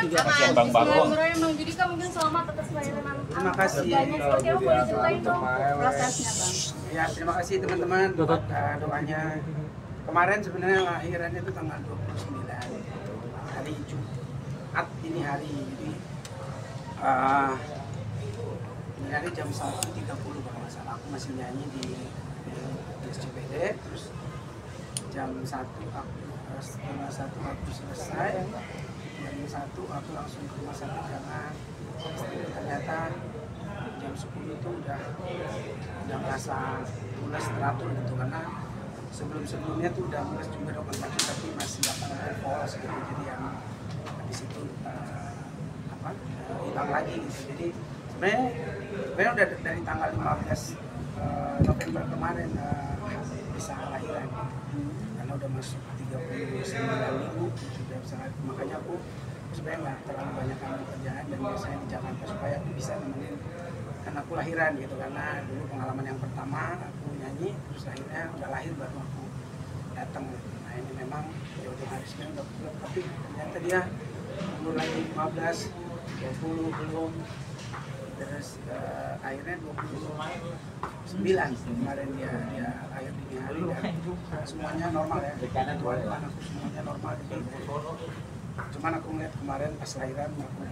juga Aman. Bang Bagong. Bismillahirrahmanirrahim. Bang Judika mungkin selamat atas kelahiran Terima kasih. Seperti apa boleh ceritain dong prosesnya Bang? Ya, terima kasih teman-teman buat doanya. Kemarin sebenarnya lahirannya itu tanggal 29 hari Jumat ini hari. Jadi ini hari jam 1.30 kalau nggak salah. Aku masih nyanyi di SCPD, terus jam 1 setengah 1 aku selesai. Jam 1 aku langsung ke rumah sakit karena ternyata jam 10 itu udah merasa mulai teratur gitu, karena sebelumnya tuh udah mulai juga dokter sakit tapi masih polos gitu, jadi yang habis itu hilang lagi gitu. Jadi sebenarnya udah dari tanggal 15 November kemarin bisa lahiran karena udah masuk 39 minggu sudah sangat, makanya aku sebenarnya nggak terlalu banyak kerjaan dan biasanya di Jakarta supaya aku bisa nemenin anakku lahiran gitu, karena dulu pengalaman yang pertama aku nyanyi terus akhirnya udah lahir baru aku datang. Nah ini memang jauh-jauh hari sebenarnya udah pulang, tapi ternyata dia umur lagi 15, 20 belum, terus akhirnya 29 kemarin dia lahir dini hari dan semuanya normal ya, anakku semuanya normal. Jadi cuman aku ngeliat kemarin pas lahiran aku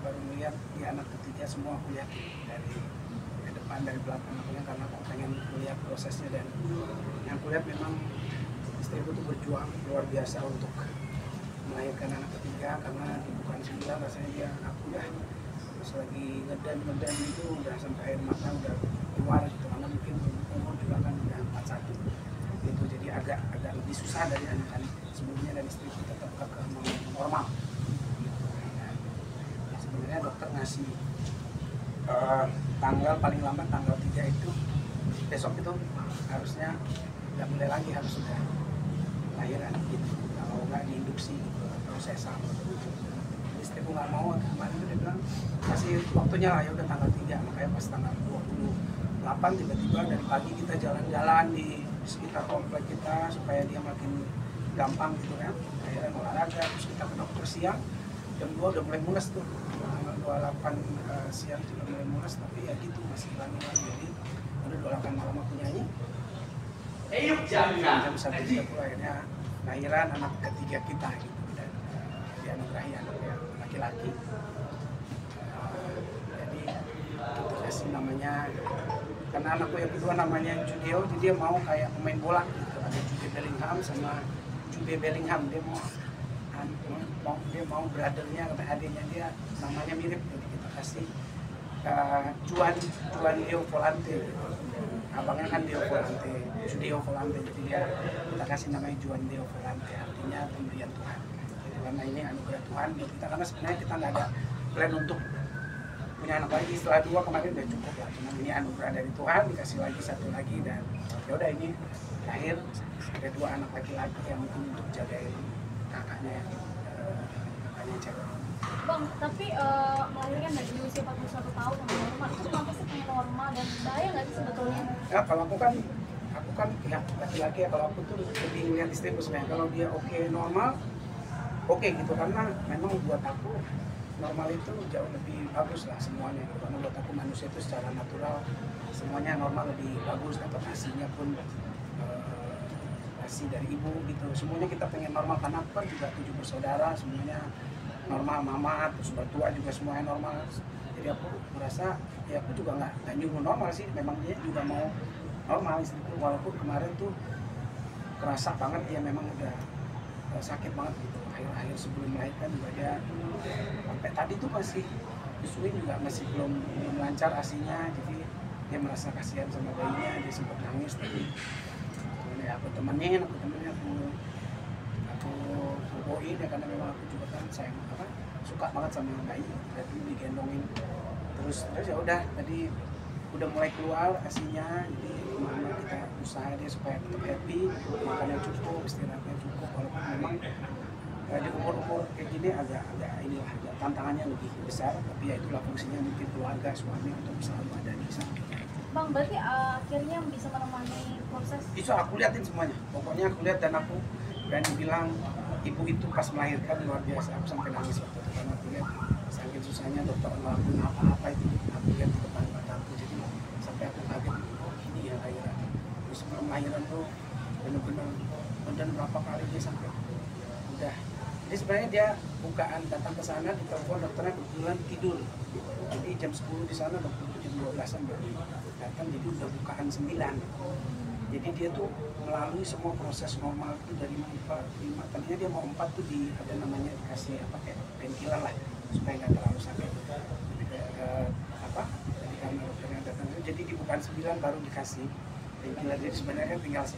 baru melihat di anak ketiga semua aku lihat dari depan dari belakang akunya, karena aku pengen melihat prosesnya. Dan yang aku lihat memang istriku tuh berjuang luar biasa untuk melahirkan anak ketiga, karena bukan 9 rasanya dia aku udah pas lagi ngeden itu udah sampai air mata udah keluar gitu, karena mungkin umur juga kan udah 41 gitu, jadi agak lebih susah dari anak-anak sebelumnya, dan istriku tetap ke normal. Sebenarnya dokter ngasih tanggal paling lambat tanggal 3 itu besok itu harusnya udah mulai lagi, harus sudah lahiran gitu, kalau nggak diinduksi gitu, proses sama. Istriku nggak mau, kemarin itu dia bilang kasih waktunya lah, ya udah tanggal 3, makanya pas tanggal 28 tiba-tiba dari pagi kita jalan-jalan di sekitar komplek kita supaya dia makin gampang gitu kan, akhirnya olahraga, terus kita ke dokter siang jam 2 udah mulai mules tuh, tanggal 28 siang sudah mulai mules, tapi ya gitu masih hilang-hilang. Jadi udah 28 malam aku nyanyi, jam 1.30 akhirnya lahiran anak ketiga kita gitu, dan dianugerahi anak yang laki-laki. Jadi kita kasih namanya, karena anakku yang kedua namanya Judeo, jadi dia mau kayak pemain bola gitu, ada Jude Bellingham sama Jude Bellingham, dia mau brothernya atau adiknya dia namanya mirip, jadi kita kasih Juan Deo Volante gitu. Abangnya kan Deo Volante, Judeo Volante, jadi kita kasih namanya Juan Deo Volante, artinya pemberian Tuhan gitu, karena ini anugerah Tuhan buat kita, karena sebenarnya kita nggak ada plan untuk punya anak lagi setelah 2 kemarin udah cukup lah, cuman ini anugerah dari Tuhan, dikasih lagi 1 lagi, dan ya udah ini lahir ada 2 anak laki-laki yang mungkin untuk jagain kakaknya cewek. Bang, tapi melahirkan dari usia 41 tahun yang normal itu kenapa sih pengen normal, dan bahaya nggak sih sebetulnya? Ya kalau aku kan ya laki-laki ya, kalau aku tuh lebih ngeliat istriku sebenarnya, kalau dia oke normal oke gitu, karena memang buat aku normal itu jauh lebih bagus lah semuanya gitu. Karena buat aku manusia itu secara natural semuanya normal lebih bagus, dapat asinya pun asi dari ibu gitu, semuanya kita pengen normal, karena aku kan juga 7 bersaudara semuanya normal, mama terus bertua juga semuanya normal. Jadi aku merasa ya aku juga nggak nyuruh normal sih, memang dia juga mau normal istriku, walaupun kemarin tuh kerasa banget dia memang udah sakit banget gitu, akhir-akhir sebelum melahirkan juga dia sampai tadi tuh masih disuin juga masih belum lancar asinya, jadi dia merasa kasihan sama bayinya, dia sempat nangis, tapi ya aku temenin, aku boboin ya, karena memang aku juga kan sayang suka banget sama bayi, jadi digendongin terus ya udah, tadi udah mulai keluar asinya, jadi kemana kita usaha dia supaya tetap happy, makannya cukup, istirahatnya cukup, walaupun memang di umur kayak gini agak inilah, agak tantangannya lebih besar, tapi ya itulah fungsinya mungkin keluarga, suami untuk selalu ada di samping. Bang, berarti akhirnya bisa menemani proses? Itu aku liatin semuanya, pokoknya aku lihat, dan aku berani bilang ibu itu pas melahirkan luar biasa, aku sampai nangis waktu itu karena aku lihat saking susahnya dokter ngelakuin apa-apa itu aku lihat di depan mataku, jadi sampai aku kaget, oh ini ya lahiran. Terus sebelum lahiran tuh benar-benar dan berapa kali dia sampai udah. Jadi sebenarnya dia bukaan datang ke sana di telepon dokternya kebetulan tidur. Jadi jam 10 di sana, dokter jam 12-an baru datang, jadi udah bukaan 9. Jadi dia tuh melalui semua proses normal itu dari 4-5, tadinya dia mau 4 tuh di ada namanya dikasih apa kayak painkiller lah supaya nggak terlalu sakit. Jadi apa? Jadi karena dokternya datang, jadi di bukaan 9 baru dikasih painkiller. Jadi sebenarnya kan tinggal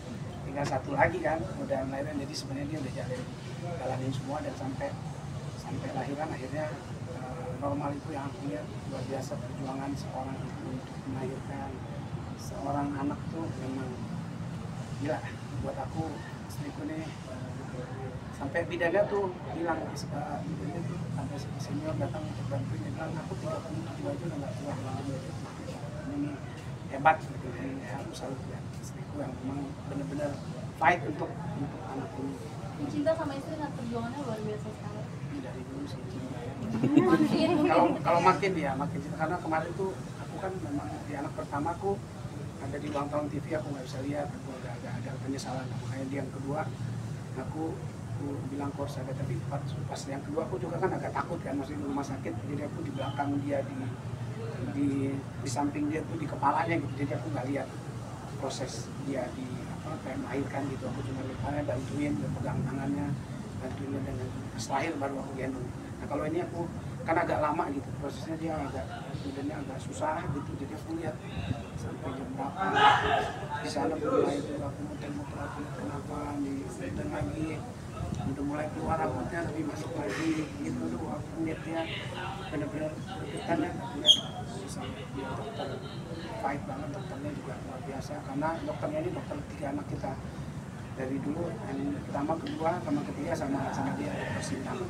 satu lagi kan udah lahiran, jadi sebenarnya dia udah jalanin semua dan sampai lahiran akhirnya normal. Itu yang aku lihat luar biasa perjuangan seorang ibu untuk melahirkan seorang anak tuh memang gila buat aku. Istriku nih sampai bidannya tuh bilang bidannya tuh ada senior datang untuk bantuin, dia bilang aku 37 aja udah nggak kuat ini hebat gitu. Ini aku salut ya istriku yang memang benar-benar fight untuk anak ini. Cinta sama istri kan perjuangannya luar biasa sekali. Dari dulu sih cinta ya. Makin Kalau makin cinta karena kemarin tuh aku kan memang di anak pertamaku ada di ulang tahun TV, aku nggak bisa lihat, aku ada penyesalan. Makanya di yang kedua aku bilang course ada, tapi pas yang kedua aku juga kan agak takut kan, masih di rumah sakit, jadi aku di belakang dia di samping dia tuh di kepalanya gitu, jadi aku nggak lihat proses dia di apa kayak melahirkan gitu. Aku cuma lihat bantuin, pegang tangannya, bantuin dan setelah lahir baru aku gendong. Nah kalau ini aku kan agak lama gitu prosesnya, dia agak susah gitu, jadi aku lihat sampai jam berapa di sana mulai itu aku muter-muter aku kenapa dan lagi udah mulai keluar rambutnya tapi masuk lagi gitu tuh. Aku lihat dia benar-benar deketan ya, aku lihat sampai dia dokter fight banget, dokternya juga luar biasa karena dokternya ini dokter 3 anak kita dari dulu, yang pertama, kedua, sama ketiga sama dia dokter Sintang.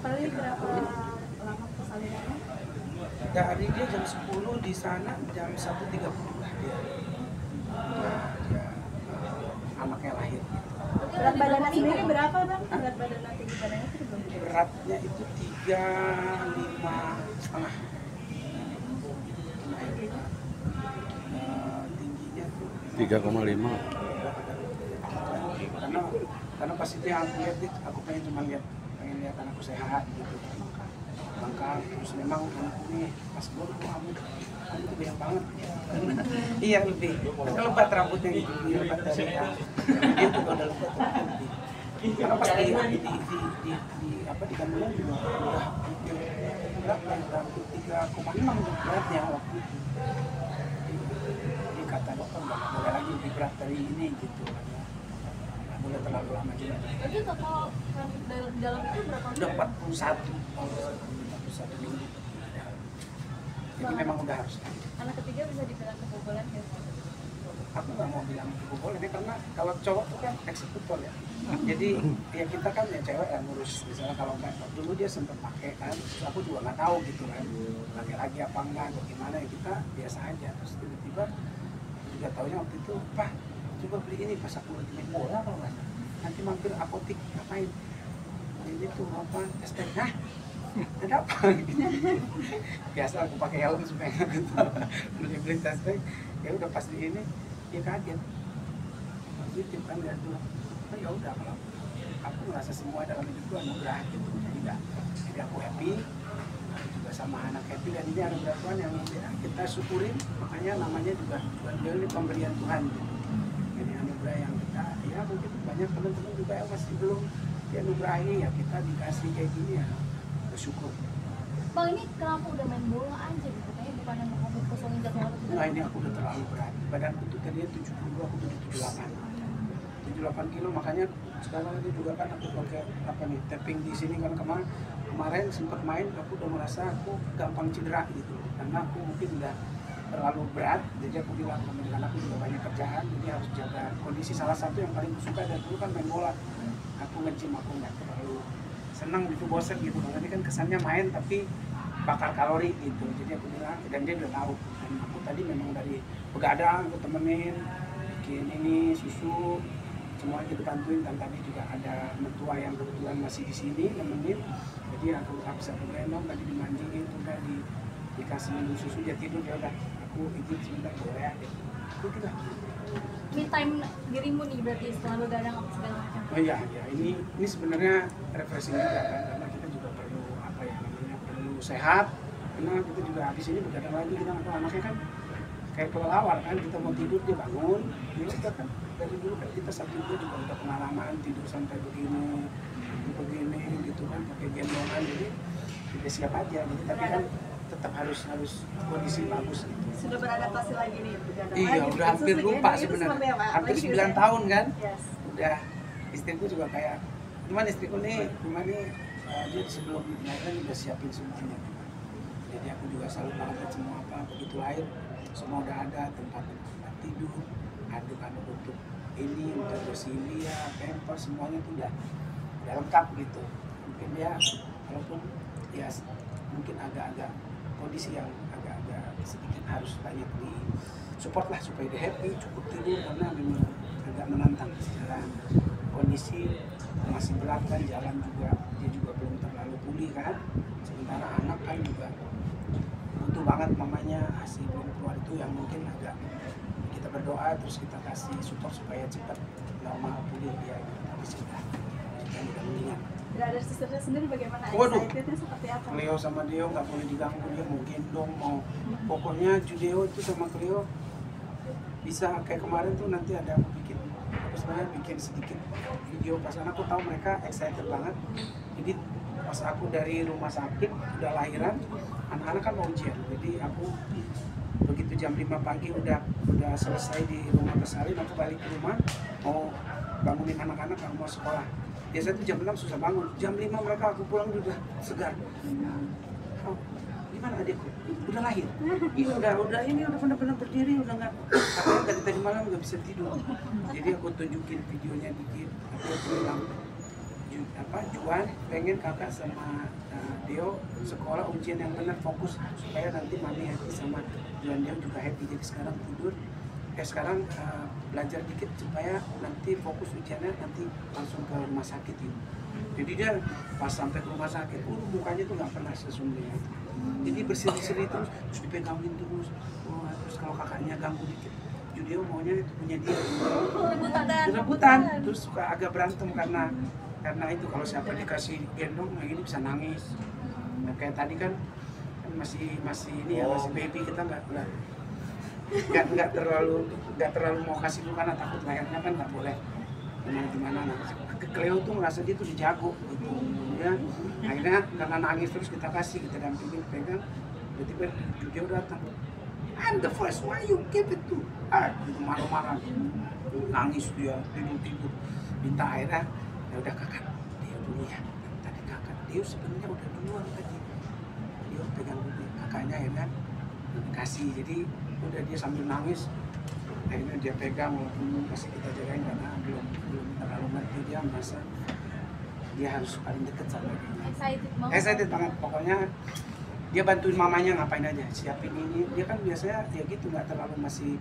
berapa lama persalinan? Dari dia jam 10 di sana, jam 1.30 lah dia anaknya lahir. Berat badannya sendiri berapa bang? Berat badan tinggi badannya itu belum? Beratnya itu 35,5. Tingginya tuh 3,5. Karena pas itu yang aku lihat, aku pengen lihat anakku sehat gitu, makan terus memang anakku nih pas gue kamu tuh banyak banget iya lebih lebat rambutnya gitu, lebat dari dia tuh udah lebat lebih karena pas di apa di kandungan juga udah berapa ya, 3,6 beratnya waktu itu. Jadi kata dokter nggak boleh lagi lebih berat dari ini gitu, nggak boleh terlalu lama juga. Jadi total dalam itu berapa? Udah 41 minggu. Jadi memang udah harus. Anak ketiga bisa dibilang kebobolan ya? Aku nggak mau bilang kebobolan ini karena kalau cowok tuh kan eksekutor ya. Jadi ya kita kan ya cewek yang ngurus. Misalnya kalau dulu dia sempat pakai kan, terus aku juga nggak tahu gitu kan, pakai lagi apa enggak atau gimana ya, kita biasa aja. Terus tiba-tiba juga taunya waktu itu, Pak coba beli ini pas aku lagi main bola kalau nggak salah. Nanti mampir apotik ngapain? Ini tuh apa? Testek, hah? Ada apa? Biasa aku pakai helm supaya nggak ketawa. Beli testek, ya udah pas di ini dia kaget. Positif kan lihat tuh. Oh, ya udah kalau aku merasa semua dalam hidupku anugerah gitu. Jadi aku happy, juga sama anak happy, dan ini anugerah Tuhan yang ya, kita syukurin. Makanya namanya juga ini pemberian Tuhan gitu. Jadi anugerah yang kita ya mungkin banyak teman-teman juga yang masih belum dianugerahi, ya kita dikasih kayak gini ya bersyukur. Bang, ini kenapa udah main bola aja gitu? Kayaknya bukan yang mau kosongin jadwal. Nah ini aku udah terlalu berat. Badanku tuh tadinya 72, aku tuh 78 kilo, makanya sekarang ini juga kan aku pakai apa nih, tapping di sini kan. Kemarin sempat main, aku udah merasa aku gampang cedera gitu, karena aku mungkin udah terlalu berat. Jadi aku bilang dengan aku juga banyak kerjaan, jadi harus jaga kondisi. Salah satu yang paling suka dari dulu kan main bola. Aku nge-gym, aku nggak terlalu senang gitu, bosen gitu. Karena ini kan kesannya main tapi bakar kalori gitu. Jadi aku bilang, dan dia udah tahu. Dan aku tadi memang dari begadang, aku temenin bikin ini susu, semua kita bantuin, dan tadi juga ada mertua yang kebetulan masih di sini nemenin, jadi aku bisa gendong, tadi dimanjingin, udah dikasih minum susu, dia tidur, ya udah aku izin sebentar boleh ya gitu. Udah. Me time dirimu nih berarti setelah begadang apa segala macam. Oh iya, ya ini sebenarnya refreshing juga kan, karena kita juga perlu apa ya namanya, perlu sehat, karena kita juga habis ini begadang lagi, kita nggak tahu anaknya kan kayak kelelawar kan, kita mau tidur dia bangun, ya kita kan dari dulu kan kita sambil juga udah pengalaman tidur sampai begini gitu kan, pakai gendongan, jadi kita siap aja, jadi tapi kan tetap harus kondisi bagus gitu. Sudah beradaptasi lagi nih begadang Iya, lagi. udah hampir lupa sebenarnya, hampir 9 tahun kan, Yes. udah. Istriku juga kayak, cuman istriku nih, dia sebelum melahirkan udah siapin semuanya. Jadi aku juga selalu banget semua apa, begitu lahir semua udah ada, tempat tidur, ada untuk ini, untuk bersilia, pampers, semuanya tuh udah lengkap gitu. Mungkin dia, walaupun ya mungkin agak-agak kondisi yang agak-agak sedikit harus banyak di support lah supaya dia happy, cukup tidur, karena memang agak menantang secara kondisi masih berat kan, jalan juga dia juga belum terlalu pulih kan, sementara anak kan juga butuh banget mamanya, ASI belum keluar, itu yang mungkin agak kita berdoa terus kita kasih support supaya cepat normal pulih dia gitu. Tapi sudah mendingan. Brother sisternya sendiri bagaimana? Waduh. Excitednya seperti apa? Cleo sama Deo nggak boleh diganggu, dia mau gendong, mau pokoknya Judeo itu sama Cleo bisa kayak kemarin tuh, nanti ada aku sebenarnya bikin sedikit video pas aku tahu mereka excited banget. Jadi pas aku dari rumah sakit udah lahiran, anak-anak kan mau ujian, jadi aku begitu jam 5 pagi udah selesai di rumah bersalin, aku balik ke rumah mau bangunin anak-anak yang mau sekolah. Biasanya tuh jam 6 susah bangun, jam 5 mereka aku pulang udah segar. Oh, gimana adikku? Udah lahir? Iya udah ini udah benar-benar berdiri, udah nggak, katanya dari tadi malam nggak bisa tidur. Jadi aku tunjukin videonya dikit, aku bilang Juan pengen kakak sama Deo sekolah ujian yang benar, fokus supaya nanti mami happy sama Juan, Deo juga happy. Jadi sekarang tidur, sekarang belajar dikit supaya nanti fokus ujiannya, nanti langsung ke rumah sakit ini. Jadi dia pas sampai ke rumah sakit, mukanya tuh nggak pernah sesungguhnya. Jadi berseri-seri terus dipegangin terus. Terus kalau kakaknya ganggu dikit, Judeo maunya itu punya dia. Rebutan, terus suka agak berantem karena itu kalau siapa dikasih gendong kayak gini bisa nangis. Nah, kayak tadi kan masih ini ya, masih baby, kita nggak terlalu mau kasih dulu karena takut lahirnya kan nggak boleh gimana. Nah, Cleo tuh merasa dia tuh dijago gitu ya, akhirnya karena nangis terus kita kasih, kita dampingin, pegang, tiba-tiba dia datang, I'm the first, why you give it to? Gitu marah-marah, nangis dia, tidur, minta airnya, ya udah kakak, dia dulu ya, tadi kakak, dia sebenarnya udah duluan tadi, dia pegang dulu, kakaknya akhirnya kasih, jadi udah dia sambil nangis, akhirnya dia pegang, walaupun masih kita jagain karena belum terlalu ngerti, dia merasa dia harus paling deket sama dia. Excited banget, pokoknya dia bantuin mamanya ngapain aja, siapin ini, dia kan biasanya ya gitu, nggak terlalu masih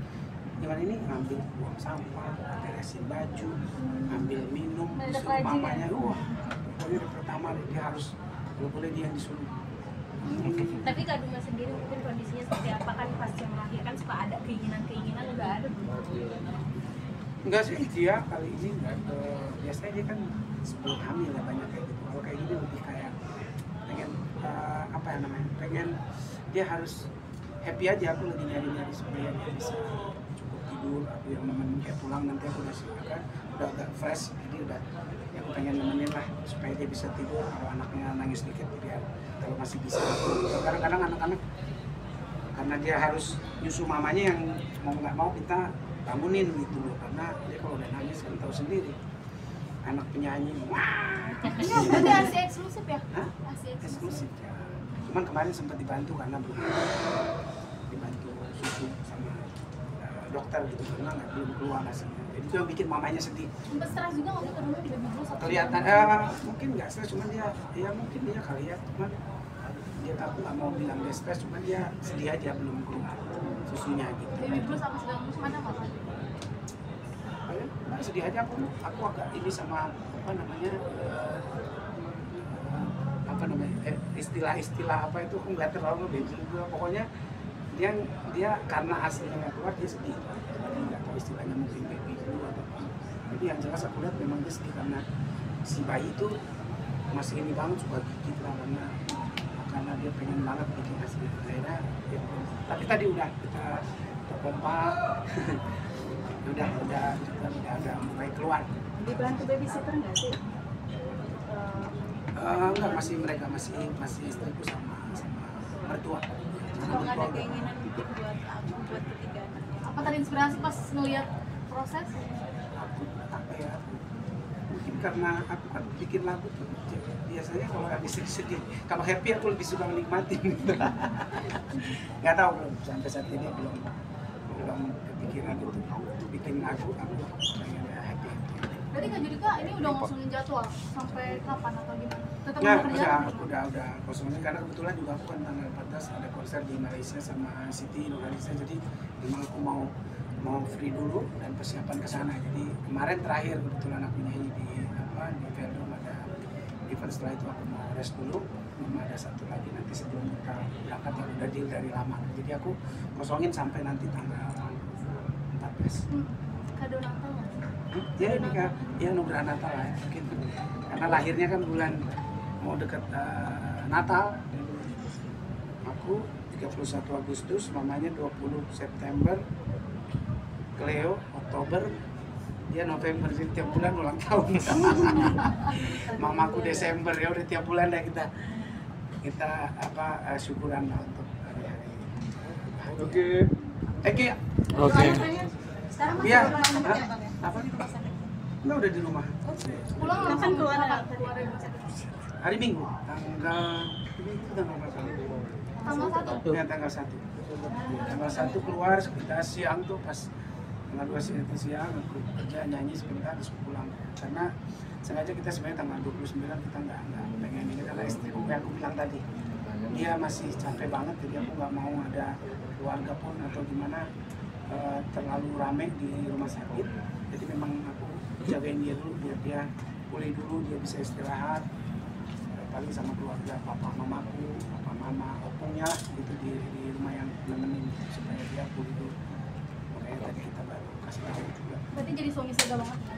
gimana ini, ngambil buang sampah, beresin baju, ambil minum, disuruh mamanya, pokoknya dari pertama dia harus, kalau boleh dia yang disuruh. Tapi Kak Duma sendiri mungkin kondisinya seperti apa, kan pas yang melahirkan suka ada keinginan udah ada belum? Enggak sih, dia kali ini enggak, biasanya dia kan sebelum hamil ya banyak kayak gitu. Kalau kayak gini lebih kayak pengen apa ya namanya, pengen dia harus happy aja. Aku lagi nyari supaya dia bisa cukup tidur, aku yang nemenin kayak pulang nanti aku udah agak fresh, jadi udah ya aku pengen nemenin lah supaya dia bisa tidur. Kalau anaknya nangis dikit biar kalau masih bisa. Kadang-kadang anak-anak karena dia harus nyusu mamanya yang mau nggak mau kita bangunin gitu loh, karena dia kalau udah nangis kan tahu sendiri anak penyanyi. Berarti ASI eksklusif ya? Hah? ASI Eksklusif ya. Cuman kemarin sempat dibantu karena belum dibantu susu sama dokter gitu, karena belum keluar hasilnya. Jadi itu yang bikin mamanya sedih. Sempat stres juga waktu ke rumah di baby blues? Kelihatan mungkin nggak stres, cuman dia mungkin dia kali ya, cuman dia, aku nggak mau bilang dia stres, cuman dia sedih aja belum keluar susunya gitu. Baby blues apa segala macam ada apa? Nah, sedih aja aku agak ini sama apa namanya istilah-istilah apa itu aku nggak terlalu ngerti juga. Pokoknya dia karena aslinya nggak keluar dia sedih. Jadi nggak tahu istilahnya mungkin baby blue atau apa. Jadi yang jelas aku lihat memang dia sedih karena si bayi itu masih ini banget suka gigit lah karena dia pengen banget bikin asli. Akhirnya ya, tapi tadi udah kita pompa udah ada mulai keluar. Dibantu babysitter nggak sih? Enggak, mereka masih istriku sama mertua. Kalau nggak ada keinginan mungkin buat ketiga anaknya. Apa terinspirasi pas ngeliat proses? Aku apa ya? Mungkin karena aku kan bikin lagu tuh biasanya kalau lagi sedih, kalau happy aku lebih suka menikmati. Nggak tahu belum sampai saat ini belum kepikiran gitu bikin lagu aku pengen happy. Berarti Kak Judika ini udah ngosongin jadwal sampai kapan atau gimana? Tetap Nah, mau kerja? udah kosongnya karena kebetulan juga aku kan tanggal 14 ada konser di Malaysia sama Siti Nurhaliza, jadi memang aku mau free dulu dan persiapan ke sana. Jadi kemarin terakhir kebetulan aku nyanyi di Veldom ada event, setelah itu aku mau rest dulu. Belum ada satu lagi nanti sebelum kita berangkat yang udah deal dari lama. Jadi aku kosongin sampai nanti tanggal 14. Kado Natal nggak? Ya ini kan ya nugrah Natal lah ya, mungkin karena lahirnya kan bulan mau deket Natal. Aku 31 Agustus, mamanya 20 September, Cleo Oktober, dia November, jadi tiap bulan ulang tahun. Mamaku Desember, ya udah tiap bulan deh kita syukuran lah untuk hari-hari. Oke. Oke. Sekarang masih Iya. di rumah sakit ya, Bang, ya? Apa? Enggak, udah di rumah. Pulang Kapan langsung keluar? keluar dari rumah sakit? Hari Minggu, tanggal berapa? Tanggal 1. Ya, tanggal 1. Tanggal 1 keluar sekitar siang tuh, pas tanggal 2 siang aku kerja nyanyi sebentar terus pulang. Karena sengaja kita sebenarnya tanggal 29 kita nggak pengen ini karena istriku yang aku bilang tadi dia masih capek banget, jadi aku nggak mau ada keluarga pun atau gimana terlalu rame di rumah sakit. Jadi memang aku jagain dia dulu biar dia pulih dulu, dia bisa istirahat. Paling sama keluarga papa mamaku, papa mama opungnya lah gitu di rumah yang nemenin supaya dia pulih dulu. Makanya tadi kita baru kasih tahu juga. Berarti jadi suami siaga banget ya?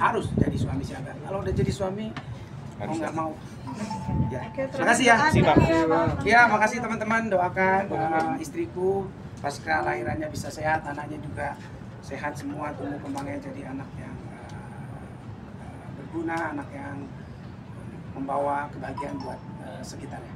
Harus jadi suami siaga. Kalau udah jadi suami mau nggak mau. Ya. Oke, Makasih ya. Siap. Ya, makasih teman-teman, doakan istriku pasca lahirannya bisa sehat, anaknya juga sehat semua, tumbuh kembangnya jadi anak yang berguna, anak yang membawa kebahagiaan buat sekitarnya.